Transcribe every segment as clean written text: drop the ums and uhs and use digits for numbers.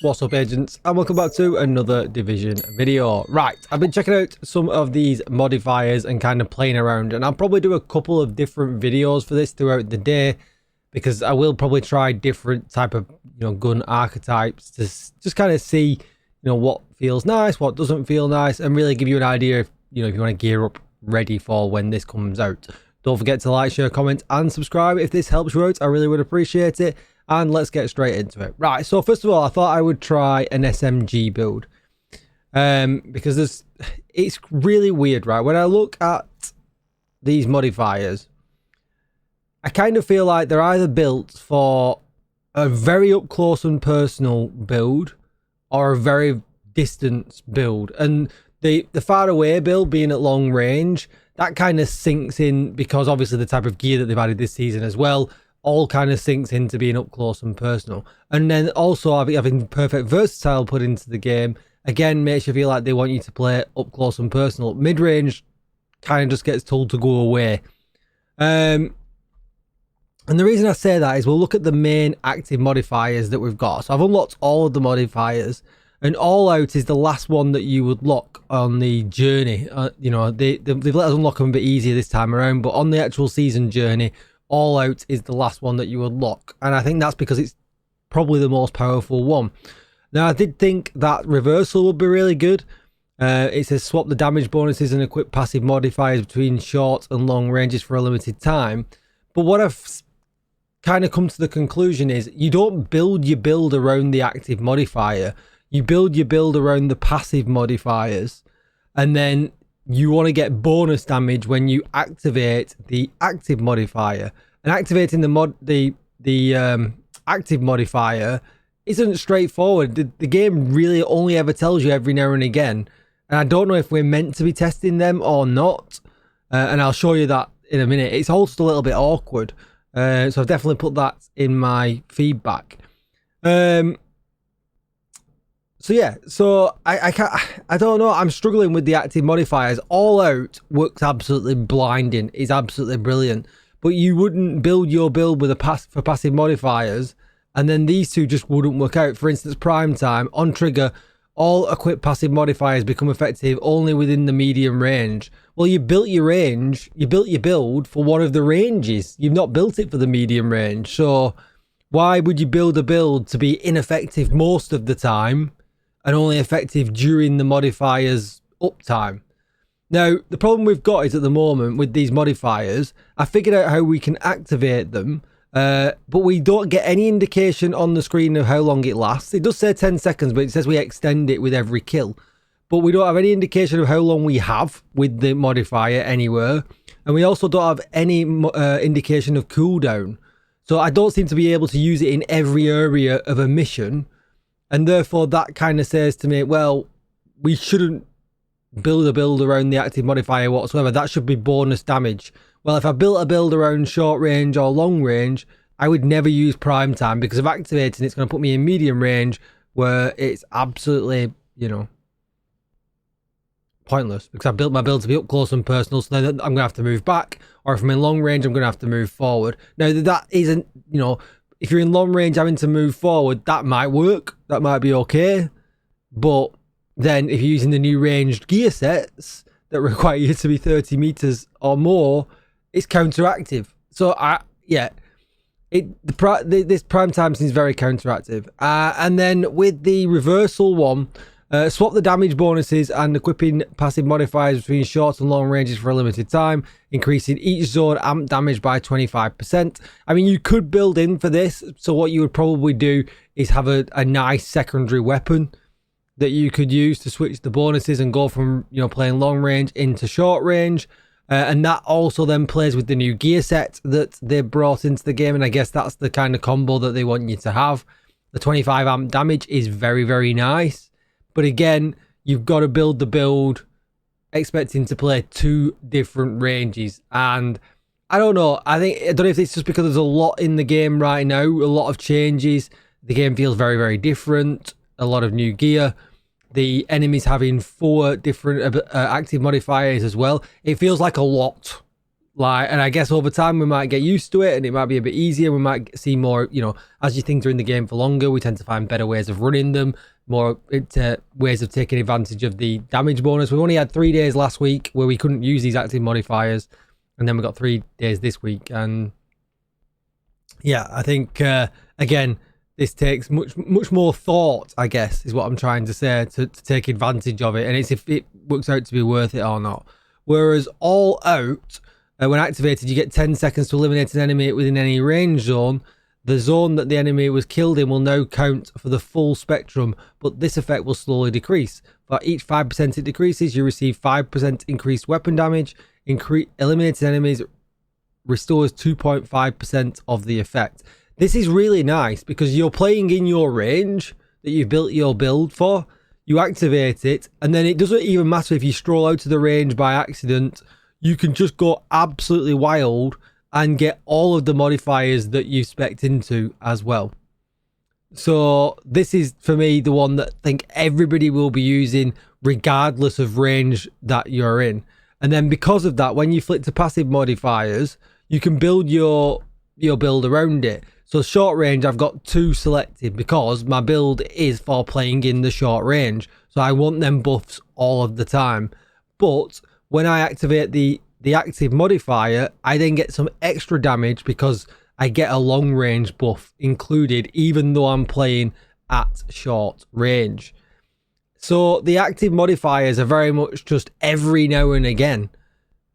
What's up, agents, and welcome back to another Division video. Right, I've been checking out some of these modifiers and kind of playing around, and I'll probably do a couple of different videos for this throughout the day, because I will probably try different type of gun archetypes to just kind of see what feels nice, what doesn't feel nice, and really give you an idea if you want to gear up ready for when this comes out. Don't forget to like, share, comment, and subscribe if this helps you out. I really would appreciate it. And let's get straight into it. Right, so first of all, I thought I would try an SMG build. Because it's really weird, right? When I look at these modifiers, I kind of feel like they're either built for a very up close and personal build or a very distance build. And the far away build being at long range, that kind of sinks in because obviously the type of gear that they've added this season as well all kind of sinks into being up close and personal. And then also having perfect versatile put into the game again makes you feel like they want you to play up close and personal. Mid-range kind of just gets told to go away. And the reason I say that is we'll look at the main active modifiers that we've got. So I've unlocked all of the modifiers, and All Out is the last one that you would lock on the journey. They've let us unlock them a bit easier this time around, but on the actual season journey, All Out is the last one that you unlock, and I think that's because it's probably the most powerful one. Now, I did think that reversal would be really good. It says swap the damage bonuses and equip passive modifiers between short and long ranges for a limited time. But what I've kind of come to the conclusion is you don't build your build around the active modifier. You build your build around the passive modifiers, and then you want to get bonus damage when you activate the active modifier. And activating the active modifier isn't straightforward. The game really only ever tells you every now and again, and I don't know if we're meant to be testing them or not. And I'll show you that in a minute. It's also a little bit awkward, so I've definitely put that in my feedback. So yeah, so I don't know. I'm struggling with the active modifiers. All Out works absolutely blinding. It's absolutely brilliant. But you wouldn't build your build with for passive modifiers, and then these two just wouldn't work out. For instance, Prime Time on trigger, all equipped passive modifiers become effective only within the medium range. Well, you built your range. You built your build for one of the ranges. You've not built it for the medium range. So why would you build a build to be ineffective most of the time and only effective during the modifier's uptime? Now, the problem we've got is at the moment with these modifiers, I figured out how we can activate them, but we don't get any indication on the screen of how long it lasts. It does say 10 seconds, but it says we extend it with every kill. But we don't have any indication of how long we have with the modifier anywhere. And we also don't have any indication of cooldown. So I don't seem to be able to use it in every area of a mission. And therefore, that kind of says to me, well, we shouldn't build a build around the active modifier whatsoever. That should be bonus damage. Well, if I built a build around short range or long range, I would never use Prime Time, because of activating it's going to put me in medium range where it's absolutely, pointless, because I built my build to be up close and personal. So now I'm going to have to move back, or if I'm in long range, I'm going to have to move forward. Now, that isn't, if you're in long range having to move forward, that might work. That might be okay. But then if you're using the new ranged gear sets that require you to be 30 meters or more, it's counteractive. So this Prime Time seems very counteractive. And then with the reversal one, swap the damage bonuses and equipping passive modifiers between short and long ranges for a limited time, increasing each zone amp damage by 25%. I mean, you could build in for this. So what you would probably do is have a nice secondary weapon that you could use to switch the bonuses and go from, playing long range into short range. And that also then plays with the new gear set that they brought into the game. And I guess that's the kind of combo that they want you to have. The 25 amp damage is very, very nice. But again, you've got to build the build expecting to play two different ranges. And I don't know. I don't know if it's just because there's a lot in the game right now, a lot of changes. The game feels very, very different. A lot of new gear. The enemies having 4 different active modifiers as well. It feels like a lot. like, and I guess over time we might get used to it and it might be a bit easier. We might see more, you know, as your things are in the game for longer, we tend to find better ways of running them, more ways of taking advantage of the damage bonus. We only had 3 days last week where we couldn't use these active modifiers, and then we got 3 days this week. And yeah, I think again, this takes much more thought, I guess, is what I'm trying to say, to take advantage of it, and it's if it works out to be worth it or not. Whereas all out, when activated, you get 10 seconds to eliminate an enemy within any range zone. The zone that the enemy was killed in will now count for the full spectrum, but this effect will slowly decrease. For each 5% it decreases, you receive 5% increased weapon damage. Eliminated enemies restores 2.5% of the effect. This is really nice because you're playing in your range that you've built your build for. You activate it, and then it doesn't even matter if you stroll out of the range by accident. You can just go absolutely wild and get all of the modifiers that you spec'd into as well. So this is, for me, the one that I think everybody will be using regardless of range that you're in. And then because of that, when you flick to passive modifiers, you can build your build around it. So short range, I've got 2 selected because my build is for playing in the short range. So I want them buffs all of the time. But when I activate the active modifier, I then get some extra damage because I get a long range buff included, even though I'm playing at short range. So the active modifiers are very much just every now and again.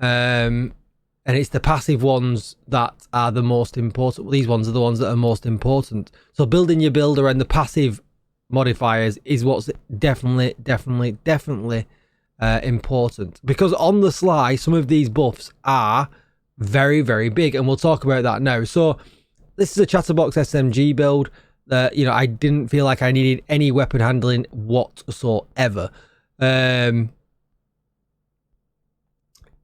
And it's the passive ones that are the most important. Well, these ones are the ones that are most important. So building your build around the passive modifiers is what's definitely important, because on the sly some of these buffs are very, very big, and we'll talk about that now. So this is a Chatterbox SMG build. You know, I didn't feel like I needed any weapon handling whatsoever.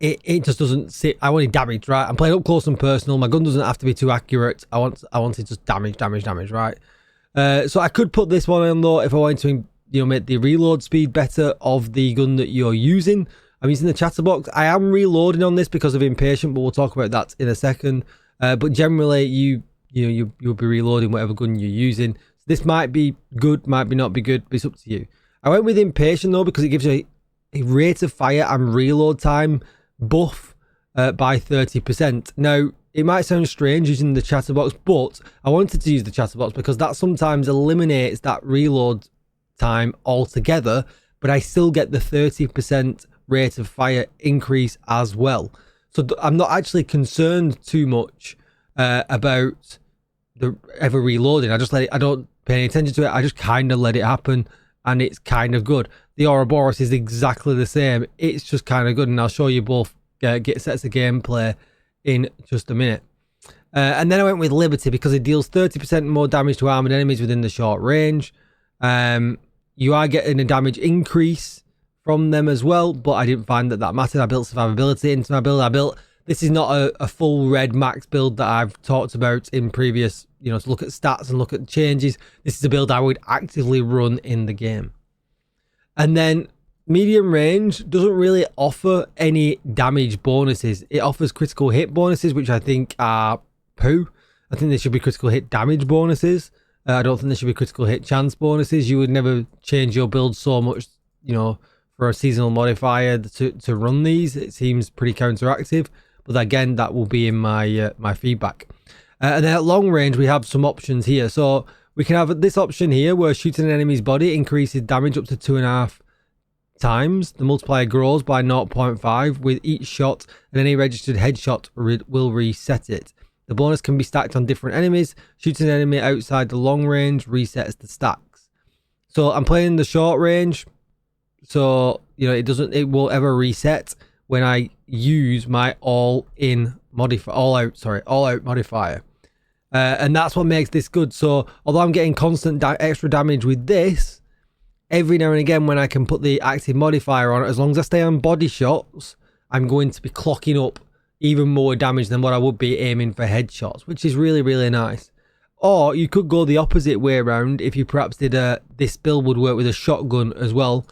It just doesn't sit. I wanted damage, right? I'm playing up close and personal. My gun doesn't have to be too accurate. I wanted just damage, right? So I could put this one on though if I wanted to, you know, make the reload speed better of the gun that you're using. I'm using the Chatterbox. I am reloading on this because of impatient, but we'll talk about that in a second. But generally, you'll be reloading whatever gun you're using. So this might be good, might be not be good, but it's up to you. I went with impatient though because it gives you a rate of fire and reload time buff by 30%. Now, it might sound strange using the Chatterbox, but I wanted to use the Chatterbox because that sometimes eliminates that reload time altogether, but I still get the 30% rate of fire increase as well. So I'm not actually concerned too much about the ever reloading. I just let it, I don't pay any attention to it. I just kind of let it happen, and it's kind of good. The Ouroboros is exactly the same. It's just kind of good, and I'll show you both sets of gameplay in just a minute. And then I went with Liberty because it deals 30% more damage to armored enemies within the short range. You are getting a damage increase from them as well, but I didn't find that mattered. I built survivability into my build. This is not a full red max build that I've talked about in previous, you know, to look at stats and look at changes. This is a build I would actively run in the game. And then medium range doesn't really offer any damage bonuses. It offers critical hit bonuses, which I think are poo. I think they should be critical hit damage bonuses. I don't think there should be critical hit chance bonuses. You would never change your build so much, you know, for a seasonal modifier to run these. It seems pretty counteractive, but again, that will be in my my feedback. And then at long range, we have some options here. So we can have this option here where shooting an enemy's body increases damage up to 2.5 times. The multiplier grows by 0.5 with each shot, and any registered headshot will reset it. The bonus can be stacked on different enemies. Shooting an enemy outside the long range resets the stacks. So I'm playing the short range, so you know it won't ever reset when I use my all out modifier. And that's what makes this good. So although I'm getting constant extra damage with this, every now and again when I can put the active modifier on, as long as I stay on body shots, I'm going to be clocking up even more damage than what I would be aiming for headshots, which is really, really nice. Or you could go the opposite way around. If you perhaps did this build would work with a shotgun as well.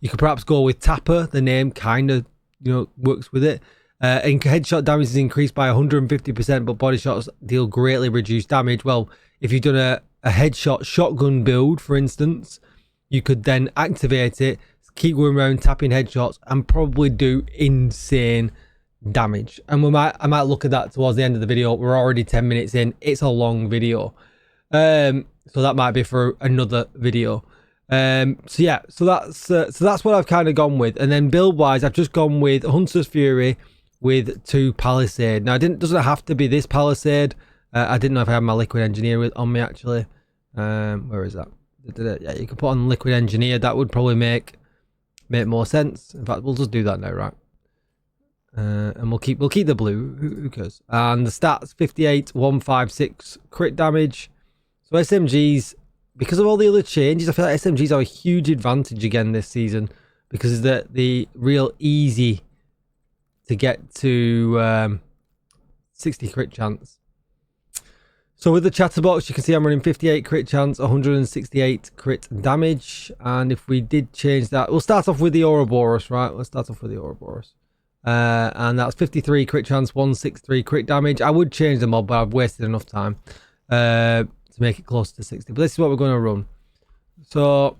You could perhaps go with Tapper. The name kind of, you know, works with it. And headshot damage is increased by 150%, but body shots deal greatly reduced damage. Well, if you've done a headshot shotgun build, for instance, you could then activate it, keep going around tapping headshots, and probably do insane damage. And I might look at that towards the end of the video. We're already 10 minutes in. It's a long video, so that might be for another video. So yeah, so that's what I've kind of gone with. And then build wise, I've just gone with Hunter's Fury with 2 Palisade. Now it doesn't have to be this Palisade. I didn't know if I had my Liquid Engineer on me actually. Where is that? Yeah, you can put on Liquid Engineer. That would probably make more sense. In fact, we'll just do that now, right? And we'll keep the blue. Who cares? And the stats: 58, 156 crit damage. So SMGs, because of all the other changes, I feel like SMGs have a huge advantage again this season because the real easy to get to 60 crit chance. So with the chatterbox, you can see I'm running 58 crit chance, 168 crit damage. And if we did change that, we'll start off with the Ouroboros, right? Let's start off with the Ouroboros. And that's 53 crit chance, 163 crit damage. I would change the mod, but I've wasted enough time to make it close to 60. But this is what we're going to run. So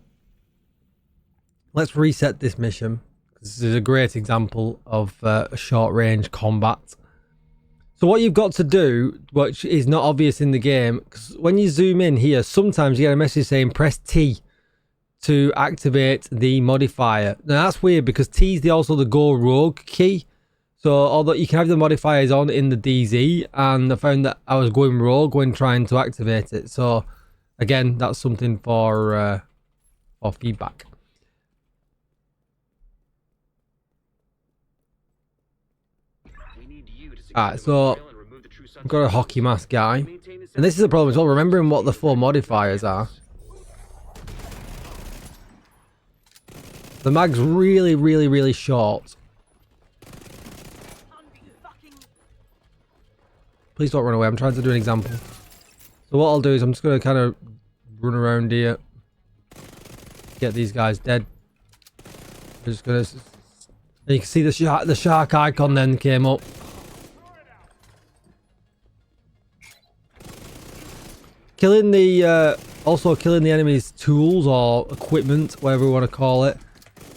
let's reset this mission. This is a great example of a short range combat. So what you've got to do, which is not obvious in the game, because when you zoom in here, sometimes you get a message saying press T to activate the modifier. Now that's weird because T is also the Go Rogue key. So although you can have the modifiers on in the DZ, and I found that I was going rogue when trying to activate it. So again, that's something for feedback. Alright, so I've got a hockey mask guy. And this is the problem as well, remembering what the 4 modifiers are. The mag's really, really, really short. Please don't run away, I'm trying to do an example. So what I'll do is I'm just going to kind of run around here. Get these guys dead. I'm just going to... You can see the shark icon then came up. Killing the also killing the enemy's tools or equipment, whatever we want to call it,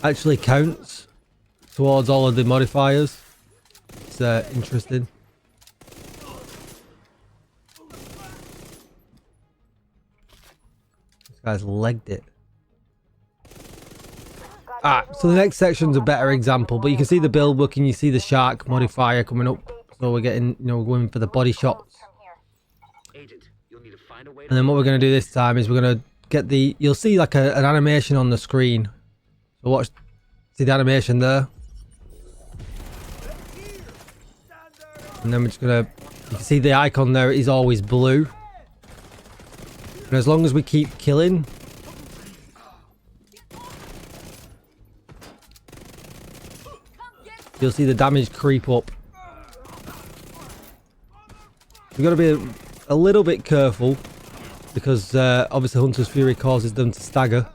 actually counts towards all of the modifiers. It's interesting. This guy's legged it. So the next section's a better example, but you can see the build book and you see the shark modifier coming up. So we're getting, we're going for the body shots. And then what we're going to do this time is we're going to get the... You'll see like an animation on the screen. So watch... See the animation there? And then we're just going to... You can see the icon there is always blue. And as long as we keep killing... You'll see the damage creep up. We've got to be a little bit careful. Because obviously Hunter's Fury causes them to stagger.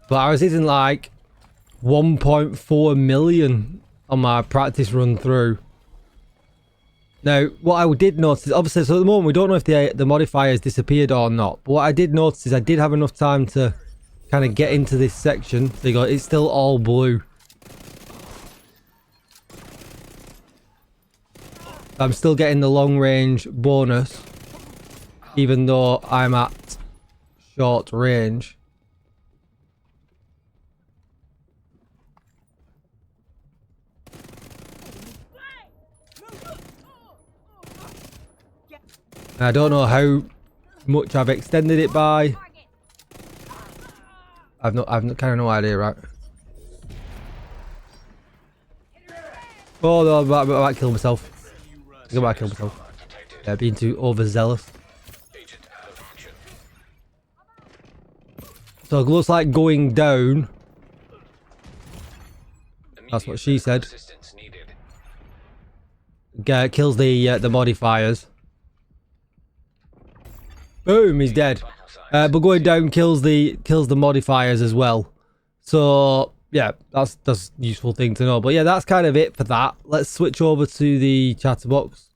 But I was hitting like 1.4 million on my practice run through. Now, what I did notice, obviously, so at the moment we don't know if the modifiers disappeared or not. But what I did notice is I did have enough time to kind of get into this section. So you go, it's still all blue. I'm still getting the long range bonus, even though I'm at short range. And I don't know how much I've extended it by. I've kind of no idea, right? Oh no, I might kill myself. I might kill myself. Yeah, being too overzealous. So it looks like going down. That's what she said. Kills the modifiers. Boom, he's dead. But going down kills the modifiers as well. So yeah, that's useful thing to know. But yeah, that's kind of it for that. Let's switch over to the chatterbox.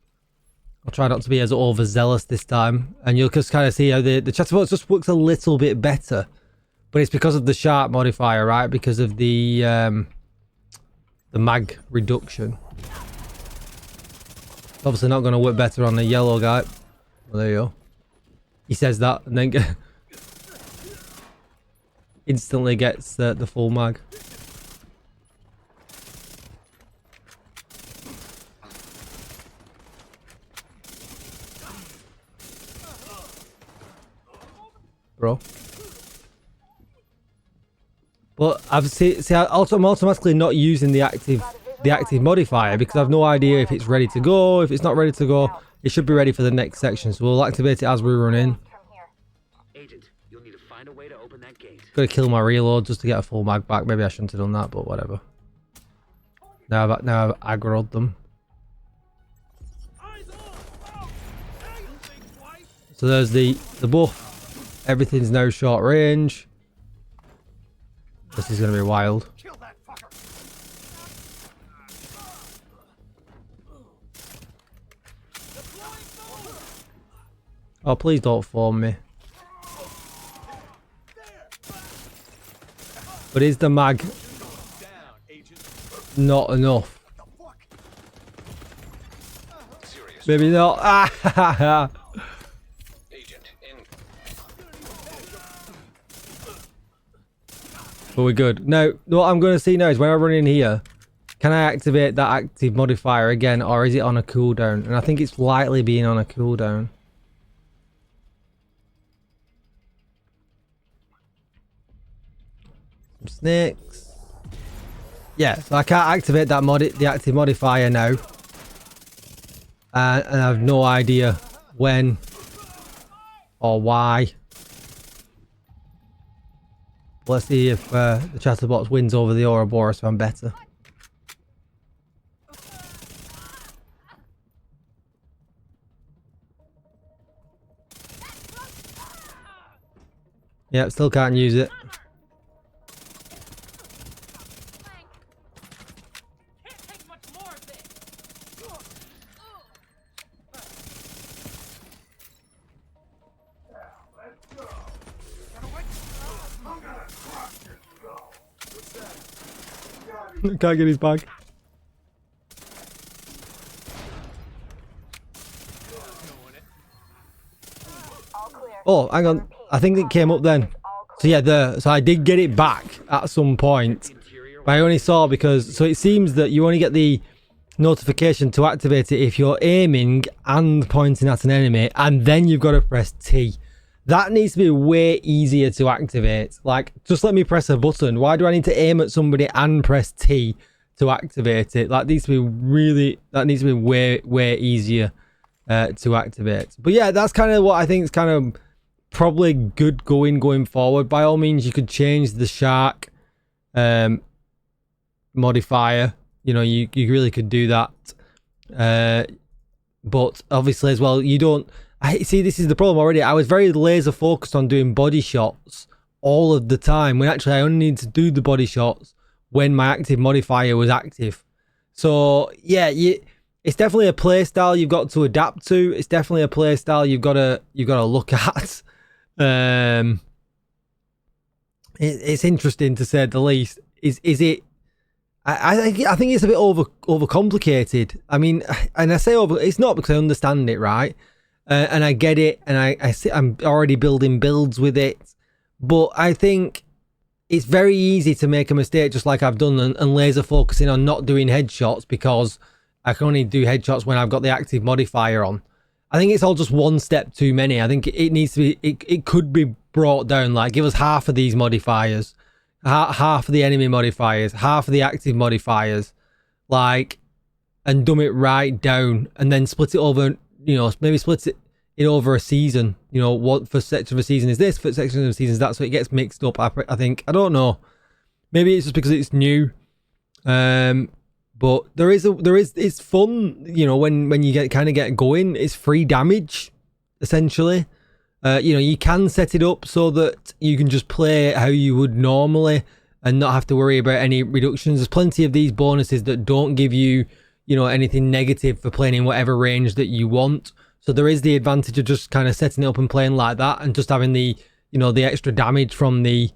I'll try not to be as overzealous this time, and you'll just kind of see how the chatterbox just works a little bit better. But it's because of the sharp modifier, right? Because of the mag reduction. It's obviously not going to work better on the yellow guy. Well, there you go. He says that and then instantly gets the full mag. Bro. But I'm automatically not using the active modifier because I've no idea if it's ready to go. If it's not ready to go, it should be ready for the next section. So we'll activate it as we run in. Agent, you'll need to find a way to open that gate. Gotta kill my reload just to get a full mag back. Maybe I shouldn't have done that, but whatever. Now I've aggroed them. So there's the buff. Everything's now short range. This is gonna be wild. Oh, please don't form me. But is the mag not enough? Maybe not. Ah! But we're good. Now, what I'm going to see now is when I run in here, can I activate that active modifier again, or is it on a cooldown? And I think it's likely being on a cooldown. Some snakes. Yeah, so I can't activate that the active modifier now. And I have no idea when or why. Let's see if the chatterbox wins over the Ouroboros, so I'm better. Yeah, still can't use it. Can't get his bag. Oh, hang on. I think it came up then. So yeah, so I did get it back at some point. But I only saw because... So it seems that you only get the notification to activate it if you're aiming and pointing at an enemy. And then you've got to press T. That needs to be way easier to activate. Like, just let me press a button. Why do I need to aim at somebody and press T to activate it? That needs to be way easier to activate. But yeah, that's kind of what I think is kind of probably good going forward. By all means, you could change the shark modifier. You know, you really could do that. But obviously as well, you don't... I see, this is the problem already. I was very laser focused on doing body shots all of the time, when actually I only need to do the body shots when my active modifier was active. So yeah, it's definitely a play style you've got to adapt to. It's definitely a play style you've got to look at. It's interesting to say the least. Is it? I think it's a bit overcomplicated. I mean, and I say over. It's not because I understand it, right? And I get it, and I'm already building builds with it, but I think it's very easy to make a mistake, just like I've done, and laser focusing on not doing headshots because I can only do headshots when I've got the active modifier on. I think it's all just one step too many. I think it needs to be, it could be brought down. Like, give us half of these modifiers, half of the enemy modifiers, half of the active modifiers, like, and dumb it right down, and then split it over. You know, maybe split it in over a season. You know, what first section of a season is this, first section of a season is that, so it gets mixed up. I think, I don't know. Maybe it's just because it's new. But it's fun. You know, when you get going, it's free damage, essentially. You know, you can set it up so that you can just play how you would normally, and not have to worry about any reductions. There's plenty of these bonuses that don't give you, you know, anything negative for playing in whatever range that you want. So there is the advantage of just kind of setting it up and playing like that, and just having the, you know, the extra damage from the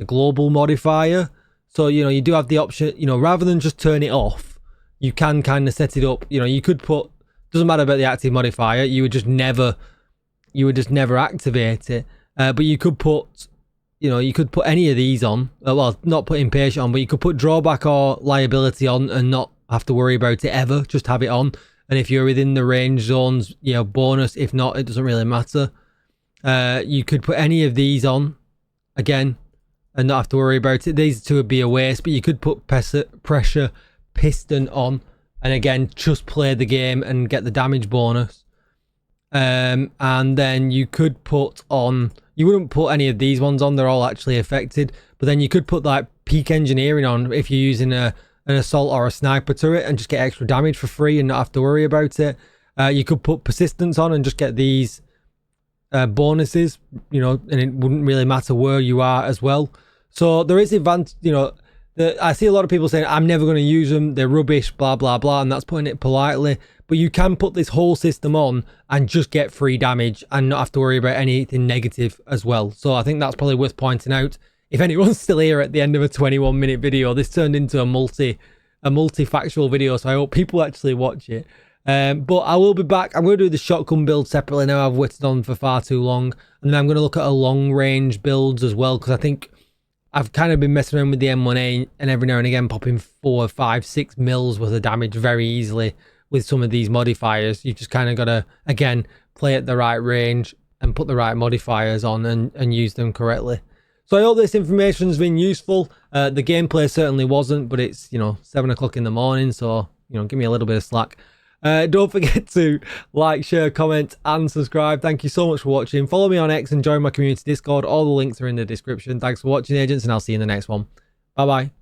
global modifier. So, you know, you do have the option, you know, rather than just turn it off, you can kind of set it up. You know, you could put, doesn't matter about the active modifier, you would just never activate it. But you could put, you know, you could put any of these on. Well, not put impatient on, but you could put drawback or liability on and not have to worry about it ever. Just have it on. And if you're within the range zones, you know, bonus. If not, it doesn't really matter. You could put any of these on, again, and not have to worry about it. These two would be a waste, but you could put pressure piston on, and again, just play the game and get the damage bonus. And then you could put on, you wouldn't put any of these ones on, they're all actually affected, but then you could put like peak engineering on if you're using an assault or a sniper turret, and just get extra damage for free and not have to worry about it. You could put persistence on and just get these bonuses, you know, and it wouldn't really matter where you are as well. So there is advantage, you know, I see a lot of people saying, I'm never going to use them, they're rubbish, blah, blah, blah, and that's putting it politely. But you can put this whole system on and just get free damage and not have to worry about anything negative as well. So I think that's probably worth pointing out. If anyone's still here at the end of a 21-minute video, this turned into a multi-factual video, so I hope people actually watch it. But I will be back. I'm going to do the shotgun build separately now. I've waited on for far too long. And then I'm going to look at a long-range builds as well, because I think I've kind of been messing around with the M1A and every now and again popping 4, 5, 6 mils worth of damage very easily with some of these modifiers. You just kind of got to, again, play at the right range and put the right modifiers on and use them correctly. So I hope this information has been useful. The gameplay certainly wasn't, but it's, you know, 7 o'clock in the morning, so, you know, give me a little bit of slack. Don't forget to like, share, comment, and subscribe. Thank you so much for watching. Follow me on X and join my community Discord. All the links are in the description. Thanks for watching, agents, and I'll see you in the next one. Bye-bye.